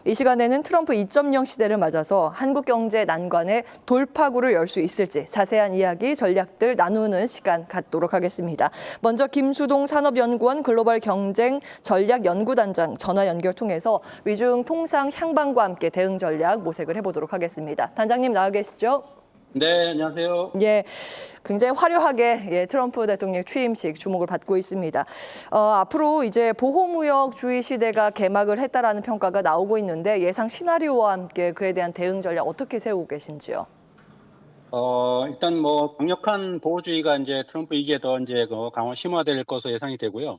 이 시간에는 트럼프 2.0 시대를 맞아서 한국 경제 난관의 돌파구를 열 수 있을지 자세한 이야기, 전략들 나누는 시간 갖도록 하겠습니다. 먼저 김수동 산업연구원 글로벌 경쟁 전략 연구단장 전화 연결 통해서 위중 통상 향방과 함께 대응 전략 모색을 해보도록 하겠습니다. 단장님 나와 계시죠? 네, 안녕하세요. 예, 굉장히 화려하게 트럼프 대통령 취임식 주목을 받고 있습니다. 앞으로 이제 보호무역주의 시대가 개막을 했다라는 평가가 나오고 있는데 예상 시나리오와 함께 그에 대한 대응 전략 어떻게 세우고 계신지요? 일단 뭐 강력한 보호주의가 이제 트럼프 이게 더 이제 심화될 것으로 예상이 되고요.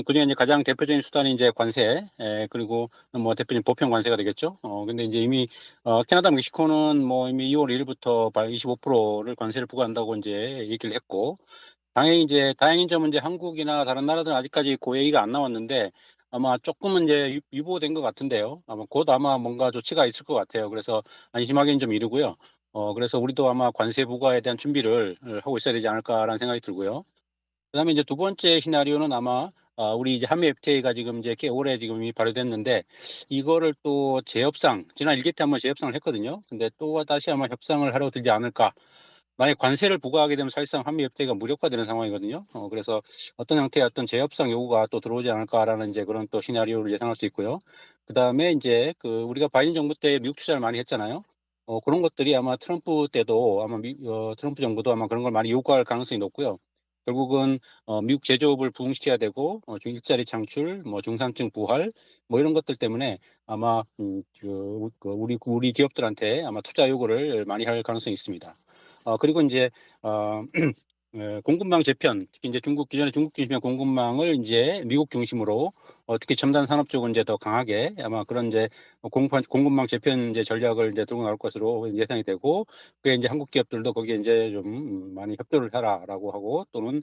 그중에 이제 가장 대표적인 수단이 이제 관세, 그리고 뭐 대표적인 보편 관세가 되겠죠. 근데 이제 이미 캐나다, 멕시코는 뭐 이미 2월 1일부터 25%를 관세를 부과한다고 이제 얘기를 했고, 다행인 점은 이제 한국이나 다른 나라들은 아직까지 그 얘기가 안 나왔는데 아마 조금은 이제 유보된 것 같은데요. 아마 곧 아마 뭔가 조치가 있을 것 같아요. 그래서 안심하기는 좀 이르고요. 그래서 우리도 아마 관세 부과에 대한 준비를 하고 있어야 되지 않을까라는 생각이 들고요. 그다음에 이제 두 번째 시나리오는 아마 우리 이제 한미 FTA가 지금 이제 올해 지금 이미 발효됐는데 이거를 또 재협상, 지난 1기 때 한번 재협상을 했거든요. 근데 또 다시 아마 협상을 하러 들지 않을까. 만약 관세를 부과하게 되면 사실상 한미 FTA가 무력화되는 상황이거든요. 그래서 어떤 형태의 어떤 재협상 요구가 또 들어오지 않을까라는 이제 그런 또 시나리오를 예상할 수 있고요. 그다음에 이제 우리가 바이든 정부 때 미국 투자를 많이 했잖아요. 그런 것들이 아마 트럼프 때도 아마 트럼프 정부도 아마 그런 걸 많이 요구할 가능성이 높고요. 결국은 미국 제조업을 부흥시켜야 되고 일자리 창출, 뭐 중산층 부활, 뭐 이런 것들 때문에 아마 우리 기업들한테 아마 투자 요구를 많이 할 가능성이 있습니다. 그리고 이제 어, 공급망 재편, 특히 이제 기존에 중국 중심의 공급망을 이제 미국 중심으로 특히 첨단 산업 쪽은 이제 더 강하게 아마 그런 이제 공급망 재편 이제 전략을 이제 들고 나올 것으로 예상이 되고, 그게 이제 한국 기업들도 거기에 이제 좀 많이 협조를 해라라고 하고, 또는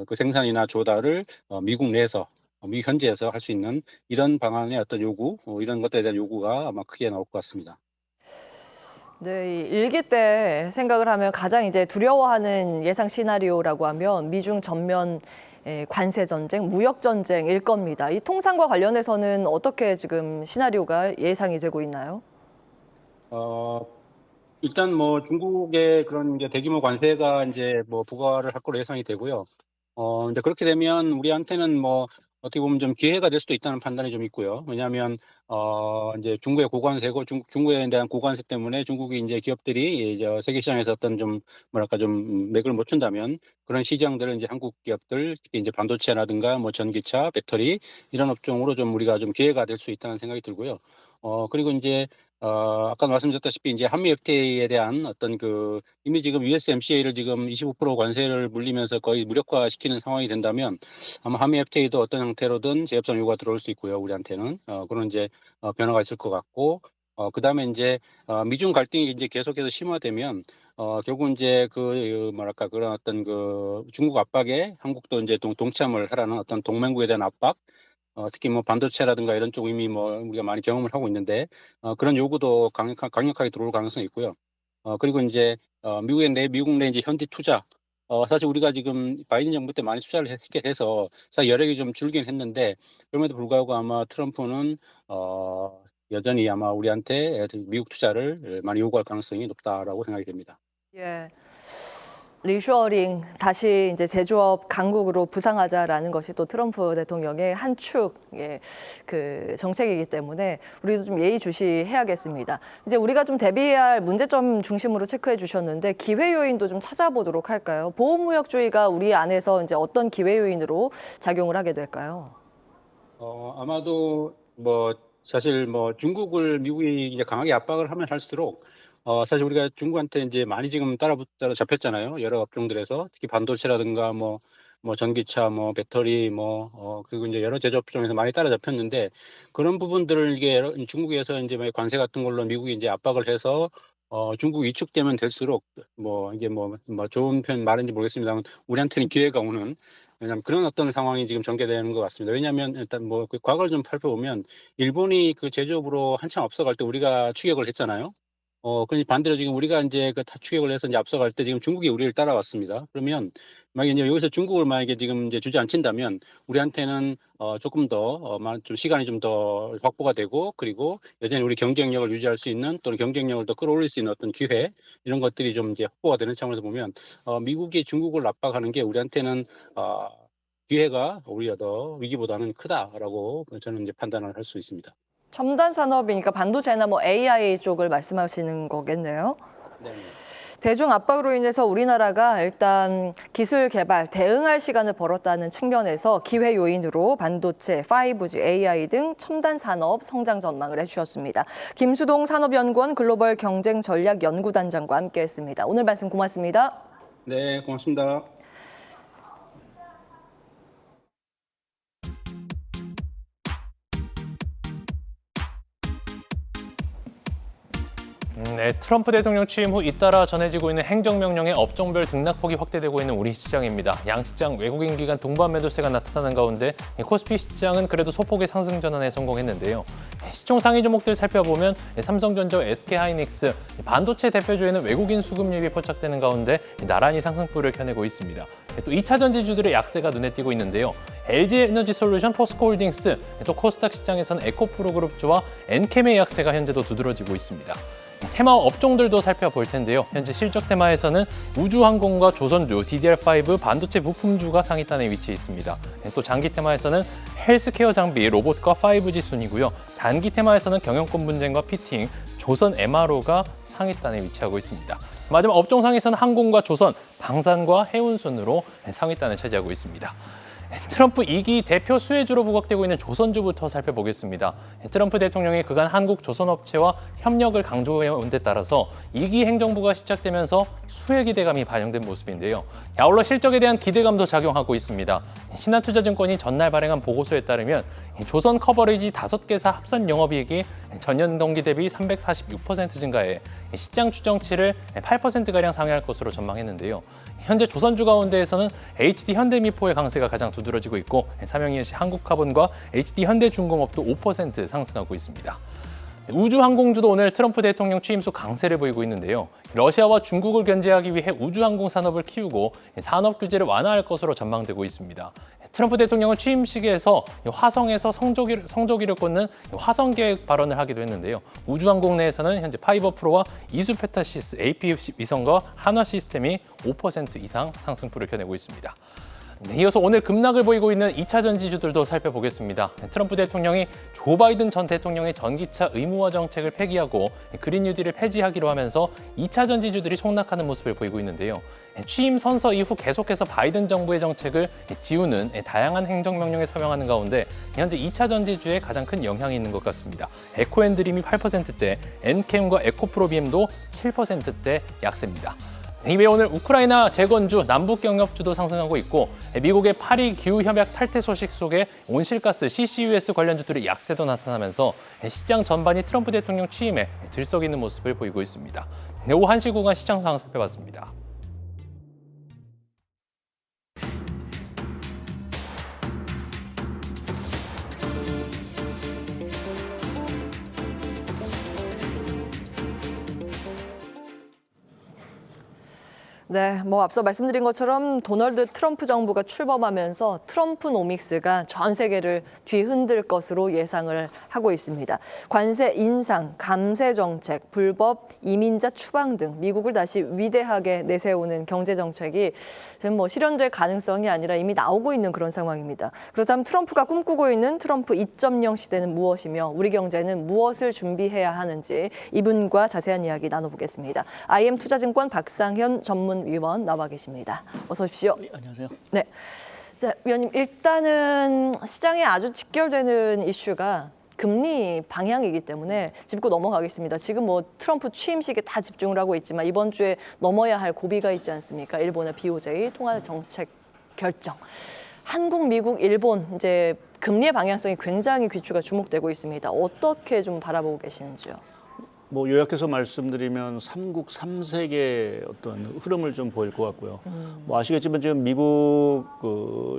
그 생산이나 조달을 미국 내에서 미국 현지에서 할 수 있는 이런 방안의 어떤 요구, 이런 것들에 대한 요구가 아마 크게 나올 것 같습니다. 네, 이 일기 때 생각을 하면 가장 이제 두려워하는 예상 시나리오라고 하면 미중 전면 관세 전쟁, 무역 전쟁일 겁니다. 이 통상과 관련해서는 어떻게 지금 시나리오가 예상이 되고 있나요? 어, 일단 뭐 중국의 그런 이제 대규모 관세가 이제 뭐 부과를 할 걸로 예상이 되고요. 이제 그렇게 되면 우리한테는 뭐 어떻게 보면 좀 기회가 될 수도 있다는 판단이 좀 있고요. 왜냐하면 이제 중국의 고관세고 중국에 대한 고관세 때문에 중국이 이제 기업들이 이제 세계 시장에서 어떤 좀 뭐랄까 좀 맥을 못 춘다면 그런 시장들은 이제 한국 기업들, 특히 이제 반도체라든가 뭐 전기차, 배터리 이런 업종으로 좀 우리가 좀 기회가 될 수 있다는 생각이 들고요. 그리고 이제 아까 말씀드렸다시피 이제 한미 FTA에 대한 어떤 이미 지금 USMCA를 지금 25% 관세를 물리면서 거의 무력화시키는 상황이 된다면 아마 한미 FTA도 어떤 형태로든 재협상 요구가 들어올 수 있고요. 우리한테는 그런 이제 변화가 있을 것 같고, 그다음에 이제 미중 갈등이 이제 계속해서 심화되면 결국 이제 뭐랄까 그런 어떤 중국 압박에 한국도 이제 동참을 하라는 어떤 동맹국에 대한 압박, 특히 뭐 반도체라든가 이런 쪽 이미 뭐 우리가 많이 경험을 하고 있는데 그런 요구도 강력하게 들어올 가능성이 있고요. 그리고 이제 미국 내 이제 현지 투자, 사실 우리가 지금 바이든 정부 때 많이 투자를 했게 돼서 사실 여력이 좀 줄긴 했는데, 그럼에도 불구하고 아마 트럼프는 여전히 아마 우리한테 미국 투자를 많이 요구할 가능성이 높다라고 생각이 됩니다. 예. 리쇼어링 다시 이제 제조업 강국으로 부상하자라는 것이 또 트럼프 대통령의 한 축의 그 정책이기 때문에 우리도 좀 예의주시해야겠습니다. 이제 우리가 좀 대비해야 할 문제점 중심으로 체크해 주셨는데 기회 요인도 좀 찾아보도록 할까요? 보호무역주의가 우리 안에서 이제 어떤 기회 요인으로 작용을 하게 될까요? 아마도 뭐 사실 뭐 중국을 미국이 이제 강하게 압박을 하면 할수록 사실 우리가 중국한테 이제 많이 지금 따라잡혔잖아요. 여러 업종들에서 특히 반도체라든가 뭐 전기차, 뭐 배터리, 그리고 이제 여러 제조 업종에서 많이 따라잡혔는데, 그런 부분들을 이게 중국에서 이제 뭐 관세 같은 걸로 미국이 이제 압박을 해서 중국이 위축되면 될수록 뭐 이게 뭐 좋은 편 말인지 모르겠습니다만 우리한테는 기회가 오는, 왜냐하면 그런 어떤 상황이 지금 전개되는 것 같습니다. 왜냐하면 일단 뭐 과거를 좀 살펴보면 일본이 그 제조업으로 한참 앞서갈 때 우리가 추격을 했잖아요. 그러니 반대로 지금 우리가 이제 그 추격을 해서 이제 앞서갈 때 지금 중국이 우리를 따라왔습니다. 그러면 만약에 이제 여기서 중국을 만약에 지금 이제 주저앉힌다면 우리한테는 조금 더 좀 시간이 좀 더 확보가 되고, 그리고 여전히 우리 경쟁력을 유지할 수 있는, 또는 경쟁력을 더 끌어올릴 수 있는 어떤 기회, 이런 것들이 좀 이제 확보가 되는 차원에서 보면 미국이 중국을 압박하는 게 우리한테는 기회가 오히려 더 위기보다는 크다라고 저는 이제 판단을 할 수 있습니다. 첨단 산업이니까 반도체나 뭐 AI 쪽을 말씀하시는 거겠네요. 네. 대중 압박으로 인해서 우리나라가 일단 기술 개발, 대응할 시간을 벌었다는 측면에서 기회 요인으로 반도체, 5G, AI 등 첨단 산업 성장 전망을 해주셨습니다. 김수동 산업연구원 글로벌 경쟁 전략 연구단장과 함께했습니다. 오늘 말씀 고맙습니다. 네, 고맙습니다. 네, 트럼프 대통령 취임 후 잇따라 전해지고 있는 행정명령에 업종별 등락폭이 확대되고 있는 우리 시장입니다. 양시장 외국인 기관 동반 매도세가 나타나는 가운데 코스피 시장은 그래도 소폭의 상승 전환에 성공했는데요. 시총 상위 종목들 살펴보면 삼성전자, SK하이닉스, 반도체 대표주에는 외국인 수급 유입이 포착되는 가운데 나란히 상승폭을 켜내고 있습니다. 또 2차 전지주들의 약세가 눈에 띄고 있는데요. LG에너지솔루션, 포스코홀딩스, 또 코스닥 시장에서는 에코프로그룹주와 엔캠의 약세가 현재도 두드러지고 있습니다. 테마 업종들도 살펴볼 텐데요. 현재 실적 테마에서는 우주항공과 조선주, DDR5 반도체 부품주가 상위단에 위치해 있습니다. 또 장기 테마에서는 헬스케어 장비, 로봇과 5G 순이고요. 단기 테마에서는 경영권 분쟁과 피팅, 조선 MRO가 상위단에 위치하고 있습니다. 마지막 업종상에서는 항공과 조선, 방산과 해운 순으로 상위단을 차지하고 있습니다. 트럼프 2기 대표 수혜주로 부각되고 있는 조선주부터 살펴보겠습니다. 트럼프 대통령이 그간 한국 조선업체와 협력을 강조해온 데 따라서 2기 행정부가 시작되면서 수혜 기대감이 반영된 모습인데요. 아울러 실적에 대한 기대감도 작용하고 있습니다. 신한투자증권이 전날 발행한 보고서에 따르면 조선 커버리지 5개사 합산 영업이익이 전년 동기 대비 346% 증가해 시장 추정치를 8%가량 상회할 것으로 전망했는데요. 현재 조선주 가운데에서는 HD 현대미포의 강세가 가장 두드러지고 있고 삼성이시 한국카본과 HD 현대중공업도 5% 상승하고 있습니다. 우주항공주도 오늘 트럼프 대통령 취임 후 강세를 보이고 있는데요. 러시아와 중국을 견제하기 위해 우주항공 산업을 키우고 산업 규제를 완화할 것으로 전망되고 있습니다. 트럼프 대통령은 취임식에서 화성에서 성조기를 꽂는 화성 계획 발언을 하기도 했는데요. 우주항공 내에서는 현재 파이버 프로와 이수페타시스 AP 위성과 한화 시스템이 5% 이상 상승폭을 켜내고 있습니다. 이어서 오늘 급락을 보이고 있는 2차 전지주들도 살펴보겠습니다. 트럼프 대통령이 조 바이든 전 대통령의 전기차 의무화 정책을 폐기하고 그린 뉴딜을 폐지하기로 하면서 2차 전지주들이 속락하는 모습을 보이고 있는데요. 취임 선서 이후 계속해서 바이든 정부의 정책을 지우는 다양한 행정명령에 서명하는 가운데 현재 2차 전지주에 가장 큰 영향이 있는 것 같습니다. 에코앤드림이 8%대, 엔캠과 에코프로비엠도 7%대 약세입니다. 이외에 오늘 우크라이나 재건주, 남북경협주도 상승하고 있고 미국의 파리 기후협약 탈퇴 소식 속에 온실가스, CCUS 관련주들의 약세도 나타나면서 시장 전반이 트럼프 대통령 취임에 들썩이는 모습을 보이고 있습니다. 오후 1시 구간 시장 상황 살펴봤습니다. 네, 뭐 앞서 말씀드린 것처럼 도널드 트럼프 정부가 출범하면서 트럼프노믹스가 전 세계를 뒤흔들 것으로 예상을 하고 있습니다. 관세 인상, 감세 정책, 불법 이민자 추방 등 미국을 다시 위대하게 내세우는 경제 정책이 지금 뭐 실현될 가능성이 아니라 이미 나오고 있는 그런 상황입니다. 그렇다면 트럼프가 꿈꾸고 있는 트럼프 2.0 시대는 무엇이며 우리 경제는 무엇을 준비해야 하는지 이분과 자세한 이야기 나눠보겠습니다. IM투자증권 박상현 전문위원 나와 계십니다. 어서 오십시오. 네, 안녕하세요. 네. 자, 위원님, 일단은 시장에 아주 직결되는 이슈가 금리 방향이기 때문에 짚고 넘어가겠습니다. 지금 뭐 트럼프 취임식에 다 집중을 하고 있지만 이번 주에 넘어야 할 고비가 있지 않습니까? 일본의 BOJ 통화 정책 결정. 한국, 미국, 일본 이제 금리의 방향성이 굉장히 귀추가 주목되고 있습니다. 어떻게 좀 바라보고 계시는지요? 뭐 요약해서 말씀드리면 삼국 삼색의 어떤 흐름을 좀 보일 것 같고요. 뭐 아시겠지만 지금 미국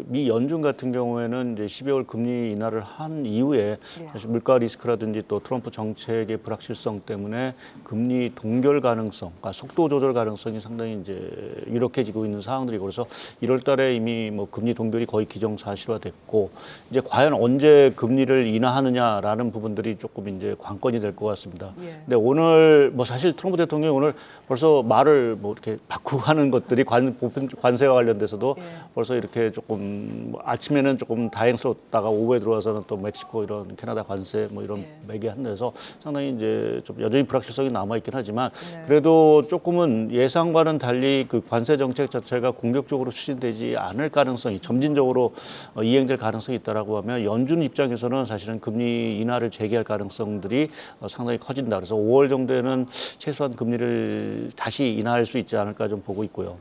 미 연준 같은 경우에는 이제 12월 금리 인하를 한 이후에 예. 사실 물가 리스크라든지 또 트럼프 정책의 불확실성 때문에 금리 동결 가능성, 그러니까 속도 조절 가능성이 상당히 이제 유력해지고 있는 상황들이고 그래서 1월달에 이미 뭐 금리 동결이 거의 기정사실화됐고 이제 과연 언제 금리를 인하하느냐라는 부분들이 조금 이제 관건이 될 것 같습니다. 예. 근데 오늘 뭐 사실 트럼프 대통령이 오늘 벌써 말을 뭐 이렇게 바꾸고 하는 것들이 관세와 관련돼서도 예. 벌써 이렇게 조금 뭐 아침에는 조금 다행스럽다가 오후에 들어와서는 또 멕시코 이런 캐나다 관세 뭐 이런 예. 매개한 데서 상당히 이제 좀 여전히 불확실성이 남아 있긴 하지만 네. 그래도 조금은 예상과는 달리 그 관세 정책 자체가 공격적으로 추진되지 않을 가능성이 점진적으로 이행될 가능성이 있다라고 하면 연준 입장에서는 사실은 금리 인하를 재개할 가능성들이 상당히 커진다. 그래서 5월 정도에는 최소한 금리를 다시 인하할 수 있지 않을까 좀 보고 있고요.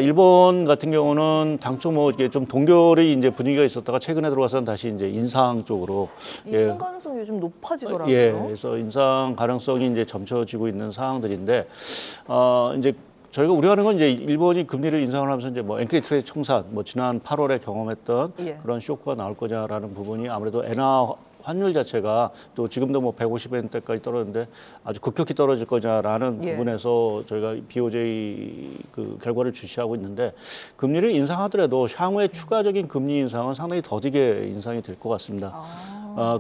일본 같은 경우는 당초 뭐 이게 좀 동결의 이제 분위기가 있었다가 최근에 들어와서는 다시 이제 인상 쪽으로 인상 가능성이 요즘 높아지더라고요. 예, 그래서 인상 가능성이 이제 점쳐지고 있는 상황들인데 이제 저희가 우려하는 건 이제 일본이 금리를 인상을 하면서 이제 뭐 엔크리 트레이드 청산, 뭐 지난 8월에 경험했던 예. 그런 쇼크가 나올 거냐라는 부분이 아무래도 엔화 환율 자체가 또 지금도 뭐 150엔대까지 떨어졌는데 아주 급격히 떨어질 거냐라는 예. 부분에서 저희가 BOJ 그 결과를 주시하고 있는데 금리를 인상하더라도 향후에 추가적인 금리 인상은 상당히 더디게 인상이 될 것 같습니다.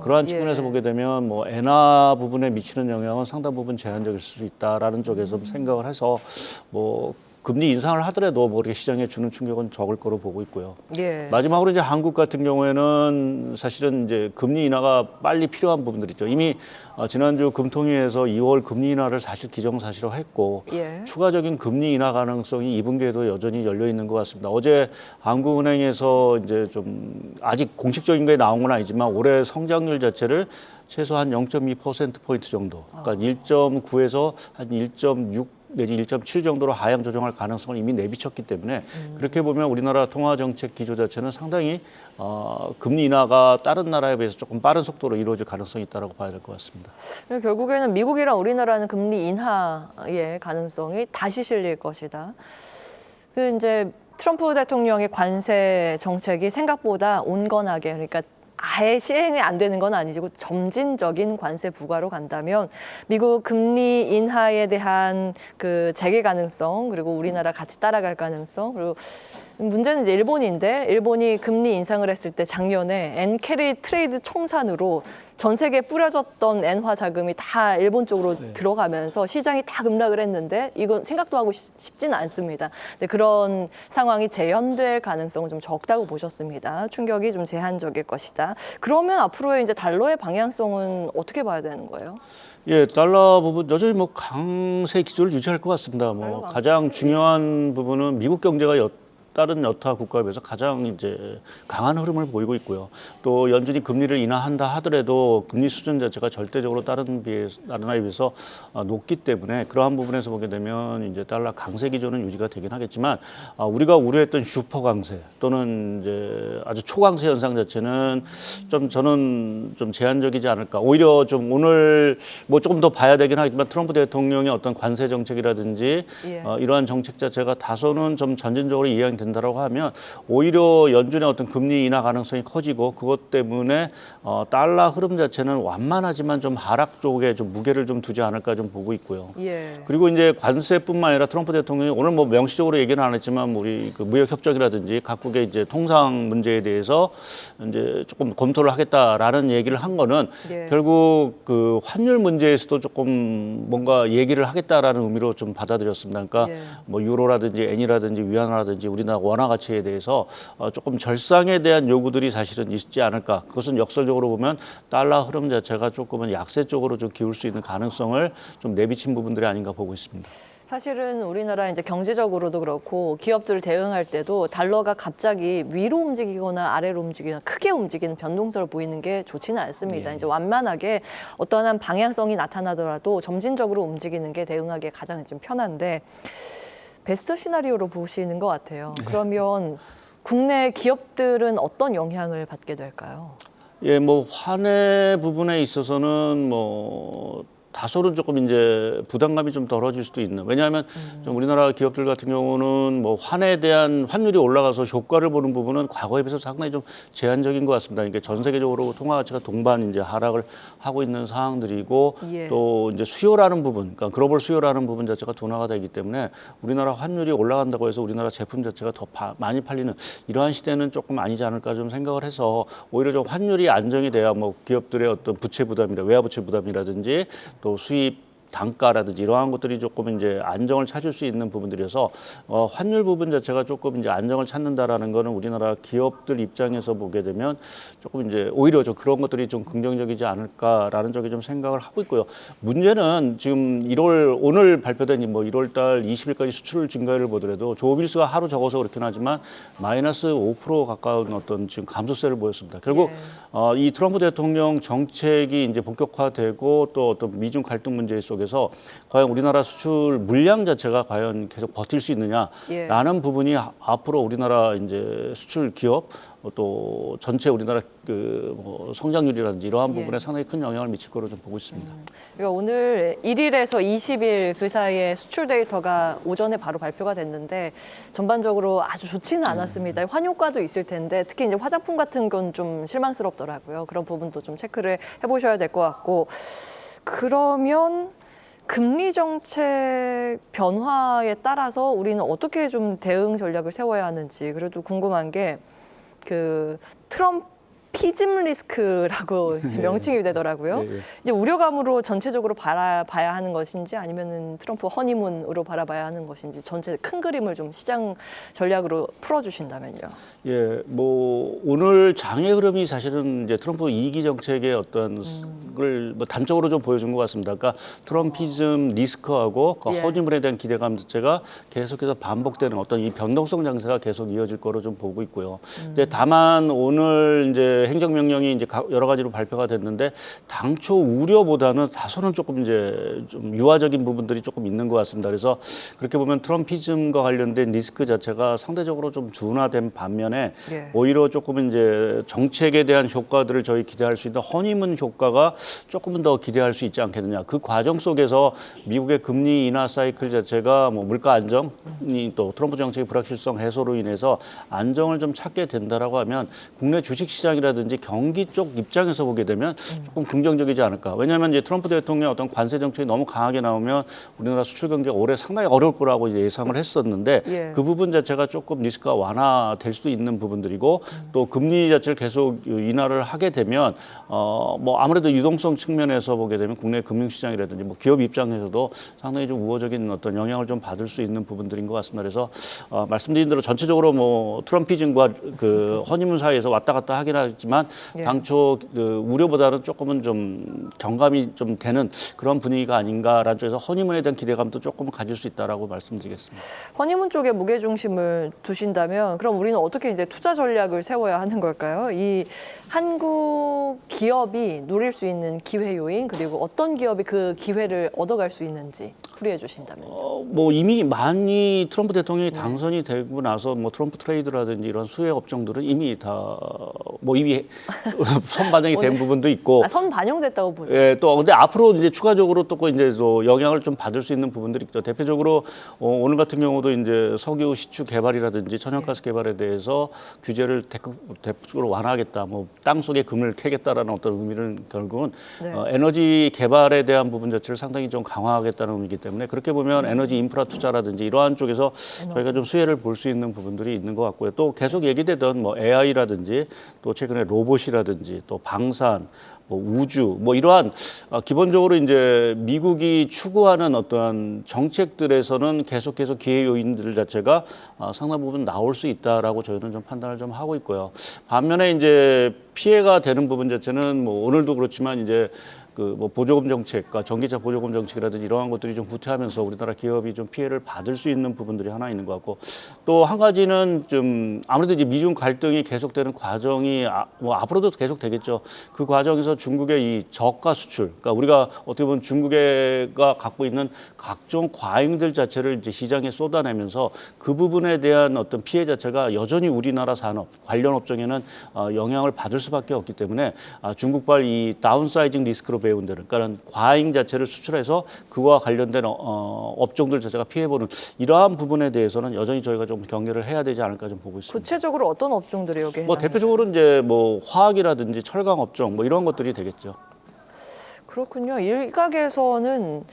그러한 측면에서 예. 보게 되면 뭐 엔화 부분에 미치는 영향은 상당 부분 제한적일 수 있다라는 쪽에서 생각을 해서 뭐 금리 인상을 하더라도 뭐 이렇게 시장에 주는 충격은 적을 거로 보고 있고요. 예. 마지막으로 이제 한국 같은 경우에는 사실은 이제 금리 인하가 빨리 필요한 부분들이 있죠. 이미 지난주 금통위에서 2월 금리 인하를 사실 기정사실화했고 예. 추가적인 금리 인하 가능성이 2분기에도 여전히 열려 있는 것 같습니다. 어제 한국은행에서 이제 좀 아직 공식적인 게 나온 건 아니지만 올해 성장률 자체를 최소한 0.2%포인트 정도, 그러니까 1.9에서 한 1.6 내지 1.7 정도로 하향 조정할 가능성을 이미 내비쳤기 때문에 그렇게 보면 우리나라 통화 정책 기조 자체는 상당히 금리 인하가 다른 나라에 비해서 조금 빠른 속도로 이루어질 가능성이 있다고 봐야 될 것 같습니다. 결국에는 미국이랑 우리나라는 금리 인하의 가능성이 다시 실릴 것이다. 그 이제 트럼프 대통령의 관세 정책이 생각보다 온건하게 그러니까 아예 시행이 안 되는 건 아니고 점진적인 관세 부과로 간다면 미국 금리 인하에 대한 그 재개 가능성 그리고 우리나라 같이 따라갈 가능성 그리고 문제는 이제 일본인데 일본이 금리 인상을 했을 때 작년에 엔캐리 트레이드 청산으로 전 세계에 뿌려졌던 엔화 자금이 다 일본 쪽으로 들어가면서 시장이 다 급락을 했는데 이건 생각도 하고 싶지는 않습니다. 근데 그런 상황이 재현될 가능성은 좀 적다고 보셨습니다. 충격이 좀 제한적일 것이다. 그러면 앞으로의 이제 달러의 방향성은 어떻게 봐야 되는 거예요? 예, 달러 부분 여전히 뭐 강세 기조를 유지할 것 같습니다. 뭐 강세. 가장 중요한 부분은 미국 경제가 다른 여타 국가에 비해서 가장 이제 강한 흐름을 보이고 있고요. 또 연준이 금리를 인하한다 하더라도 금리 수준 자체가 절대적으로 다른 나라에 비해서 높기 때문에 그러한 부분에서 보게 되면 이제 달러 강세 기조는 유지가 되긴 하겠지만 우리가 우려했던 슈퍼 강세 또는 이제 아주 초강세 현상 자체는 좀 저는 좀 제한적이지 않을까. 오히려 좀 오늘 뭐 조금 더 봐야 되긴 하겠지만 트럼프 대통령의 어떤 관세 정책이라든지 예. 이러한 정책 자체가 다소는 좀 전진적으로 이행이 된다라고 하면 오히려 연준의 어떤 금리 인하 가능성이 커지고 그것 때문에 달러 흐름 자체는 완만하지만 좀 하락 쪽에 좀 무게를 좀 두지 않을까 좀 보고 있고요. 예. 그리고 이제 관세뿐만 아니라 트럼프 대통령이 오늘 뭐 명시적으로 얘기는 안 했지만 우리 그 무역 협정이라든지 각국의 이제 통상 문제에 대해서 이제 조금 검토를 하겠다라는 얘기를 한 거는 예. 결국 그 환율 문제에서도 조금 뭔가 얘기를 하겠다라는 의미로 좀 받아들였습니다. 그러니까 예. 뭐 유로라든지 엔이라든지 위안화라든지 우리나라 원화 가치에 대해서 조금 절상에 대한 요구들이 사실은 있지 않을까. 그것은 역설적으로 보면 달러 흐름 자체가 조금은 약세 쪽으로 좀 기울 수 있는 가능성을 좀 내비친 부분들이 아닌가 보고 있습니다. 사실은 우리나라 이제 경제적으로도 그렇고 기업들 대응할 때도 달러가 갑자기 위로 움직이거나 아래로 움직이거나 크게 움직이는 변동성을 보이는 게 좋지는 않습니다. 이제 완만하게 어떤 한 방향성이 나타나더라도 점진적으로 움직이는 게 대응하기에 가장 좀 편한데 베스트 시나리오로 보시는 것 같아요. 그러면 국내 기업들은 어떤 영향을 받게 될까요? 예, 뭐 환해 부분에 있어서는 뭐 다소는 조금 이제 부담감이 좀 덜어질 수도 있는. 왜냐하면 좀 우리나라 기업들 같은 경우는 뭐 환에 대한 환율이 올라가서 효과를 보는 부분은 과거에 비해서 상당히 좀 제한적인 것 같습니다. 이게 전 세계적으로 통화 가치가 동반 이제 하락을 하고 있는 상황들이고 예. 또 이제 수요라는 부분, 그러니까 글로벌 수요라는 부분 자체가 둔화가 되기 때문에 우리나라 환율이 올라간다고 해서 우리나라 제품 자체가 더 많이 팔리는 이러한 시대는 조금 아니지 않을까 좀 생각을 해서 오히려 좀 환율이 안정이 돼야 뭐 기업들의 어떤 부채 부담이나 외화 부채 부담이라든지 또 수입 단가라든지 이러한 것들이 조금 이제 안정을 찾을 수 있는 부분들이어서 환율 부분 자체가 조금 이제 안정을 찾는다라는 거는 우리나라 기업들 입장에서 보게 되면 조금 이제 오히려 좀 그런 것들이 좀 긍정적이지 않을까라는 쪽에 좀 생각을 하고 있고요. 문제는 지금 오늘 발표된 뭐 1월달 20일까지 수출 증가율을 보더라도 조업일수가 하루 적어서 그렇긴 하지만 마이너스 5% 가까운 어떤 지금 감소세를 보였습니다. 결국 이 트럼프 대통령 정책이 이제 본격화되고 또 어떤 미중 갈등 문제 속에서 과연 우리나라 수출 물량 자체가 과연 계속 버틸 수 있느냐라는 부분이 앞으로 우리나라 이제 수출 기업 또 전체 우리나라 뭐 성장률이라든지 이러한 부분에 상당히 큰 영향을 미칠 거로 좀 보고 있습니다. 그러니까 오늘 1일에서 20일 그 사이에 수출 데이터가 오전에 바로 발표가 됐는데 전반적으로 아주 좋지는 않았습니다. 환효과도 있을 텐데 특히 이제 화장품 같은 건 좀 실망스럽더라고요. 그런 부분도 좀 체크를 해보셔야 될 것 같고 그러면 금리 정책 변화에 따라서 우리는 어떻게 좀 대응 전략을 세워야 하는지 그래도 궁금한 게 그 트럼피즘 리스크라고 명칭이 되더라고요. 이제 우려감으로 전체적으로 바라봐야 하는 것인지 아니면은 트럼프 허니문으로 바라봐야 하는 것인지 전체 큰 그림을 좀 시장 전략으로 풀어주신다면요. 예, 뭐 오늘 장의 흐름이 사실은 이제 트럼프 2기 정책의 어떤 걸 뭐 단적으로 좀 보여준 것 같습니다. 그러니까 트럼피즘 리스크하고 그 허니문에 대한 기대감 자체가 계속해서 반복되는 어떤 이 변동성 장세가 계속 이어질 거로 좀 보고 있고요. 근데 다만 오늘 이제 행정명령이 이제 여러 가지로 발표가 됐는데 당초 우려보다는 다소는 조금 이제 좀 유화적인 부분들이 조금 있는 것 같습니다. 그래서 그렇게 보면 트럼피즘과 관련된 리스크 자체가 상대적으로 좀 둔화된 반면에 오히려 조금 이제 정책에 대한 효과들을 저희 기대할 수 있는 허니문 효과가 조금은 더 기대할 수 있지 않겠느냐. 그 과정 속에서 미국의 금리 인하 사이클 자체가 뭐 물가 안정이 또 트럼프 정책의 불확실성 해소로 인해서 안정을 좀 찾게 된다라고 하면 국내 주식 시장이라든지 경기 쪽 입장에서 보게 되면 조금 긍정적이지 않을까. 왜냐하면 이제 트럼프 대통령의 어떤 관세 정책이 너무 강하게 나오면 우리나라 수출 경기가 올해 상당히 어려울 거라고 이제 예상을 했었는데 그 부분 자체가 조금 리스크가 완화될 수도 있는 부분들이고 또 금리 자체를 계속 인하를 하게 되면 뭐 아무래도 유동성 측면에서 보게 되면 국내 금융시장이라든지 뭐 기업 입장에서도 상당히 좀 우호적인 어떤 영향을 좀 받을 수 있는 부분들인 것 같습니다. 그래서 말씀드린 대로 전체적으로 뭐 트럼피즘과 그 허니문 사이에서 왔다 갔다 하긴 하지만 당초 그 우려보다는 조금은 좀 경감이 좀 되는 그런 분위기가 아닌가라는 쪽에서 허니문에 대한 기대감도 조금 가질 수 있다라고 말씀드리겠습니다. 허니문 쪽에 무게 중심을 두신다면 그럼 우리는 어떻게 이제 투자 전략을 세워야 하는 걸까요? 이 한국 기업이 노릴 수 있는 기회 요인 그리고 어떤 기업이 그 기회를 얻어갈 수 있는지 풀이해 주신다면요. 뭐 이미 많이 트럼프 대통령이 당선이 되고 나서 뭐 트럼프 트레이드라든지 이런 수혜 업종들은 이미 다 뭐 이미 선반영이 된 부분도 있고 선 반영됐다고 보세요. 예, 또 근데 앞으로 이제 추가적으로 또 이제 또 영향을 좀 받을 수 있는 부분들이 있죠. 대표적으로 오늘 같은 경우도 이제 석유 시추 개발이라든지 천연가스 개발에 대해서 규제를 대폭적으로 완화하겠다. 뭐 땅속에 금을 캐겠다라는 어떤 의미를 결국은 에너지 개발에 대한 부분 자체를 상당히 좀 강화하겠다는 의미이기 때문에 그렇게 보면 에너지 인프라 투자라든지 이러한 쪽에서 저희가 좀 수혜를 볼 수 있는 부분들이 있는 것 같고요. 또 계속 얘기되던 뭐 AI라든지 또 최근에 로봇이라든지 또 방산 뭐 우주 뭐 이러한 기본적으로 이제 미국이 추구하는 어떠한 정책들에서는 계속해서 기회 요인들 자체가 상당 부분 나올 수 있다라고 저희는 좀 판단을 좀 하고 있고요. 반면에 이제 피해가 되는 부분 자체는 뭐 오늘도 그렇지만 이제 그 뭐 보조금 정책과 전기차 보조금 정책이라든지 이러한 것들이 좀 후퇴하면서 우리나라 기업이 좀 피해를 받을 수 있는 부분들이 하나 있는 것 같고 또 한 가지는 좀 아무래도 이제 미중 갈등이 계속되는 과정이 뭐 앞으로도 계속 되겠죠. 그 과정에서 중국의 이 저가 수출, 그러니까 우리가 어떻게 보면 중국가 갖고 있는 각종 과잉들 자체를 이제 시장에 쏟아내면서 그 부분에 대한 어떤 피해 자체가 여전히 우리나라 산업 관련 업종에는 영향을 받을 수밖에 없기 때문에 중국발 이 다운사이징 리스크로 배운 데는, 그러니까 과잉 자체를 수출해서 그와 관련된 업종들 자체가 피해보는 이러한 부분에 대해서는 여전히 저희가 좀 경계를 해야 되지 않을까 좀 보고 있습니다. 구체적으로 어떤 업종들이 여기에 뭐 해당해요? 대표적으로 이제 뭐 화학이라든지 철강 업종 뭐 이런 것들이 되겠죠. 그렇군요. 일각에서는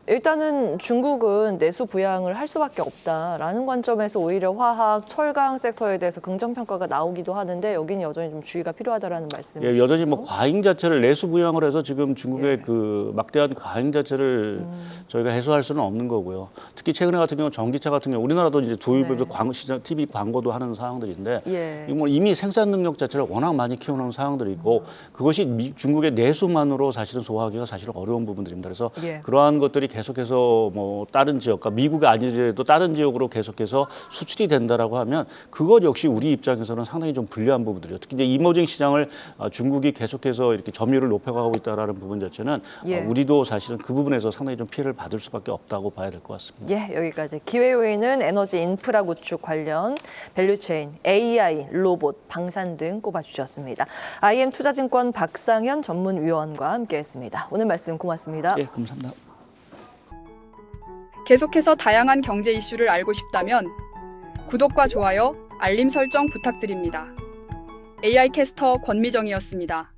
일단은 중국은 내수 부양을 할 수밖에 없다라는 관점에서 오히려 화학, 철강 섹터에 대해서 긍정 평가가 나오기도 하는데 여기는 여전히 좀 주의가 필요하다라는 말씀이시죠. 예, 여전히 뭐 과잉 자체를 내수 부양을 해서 지금 중국의 예. 그 막대한 과잉 자체를 저희가 해소할 수는 없는 거고요. 특히 최근에 같은 경우 전기차 같은 경우 우리나라도 이제 조입에서 네. 시장 TV 광고도 하는 상황들인데 예. 이거 뭐 이미 생산 능력 자체를 워낙 많이 키워놓은 상황들이고 그것이 중국의 내수만으로 사실은 소화하기가 사실은 어려운 부분들입니다. 그래서 예. 그러한 것들이 계속해서 뭐 다른 지역과 미국이 아니더라도 다른 지역으로 계속해서 수출이 된다라고 하면 그것 역시 우리 입장에서는 상당히 좀 불리한 부분들이에요. 특히 이제 이머징 시장을 중국이 계속해서 이렇게 점유율을 높여가고 있다라는 부분 자체는 예. 우리도 사실은 그 부분에서 상당히 좀 피해를 받을 수밖에 없다고 봐야 될 것 같습니다. 예, 여기까지. 기회 요인은 에너지 인프라 구축 관련 밸류체인, AI, 로봇, 방산 등 꼽아주셨습니다. IM투자증권 박상현 전문위원과 함께했습니다. 오늘 말씀 고맙습니다. 예, 감사합니다. 계속해서 다양한 경제 이슈를 알고 싶다면 구독과 좋아요, 알림 설정 부탁드립니다. AI 캐스터 권미정이었습니다.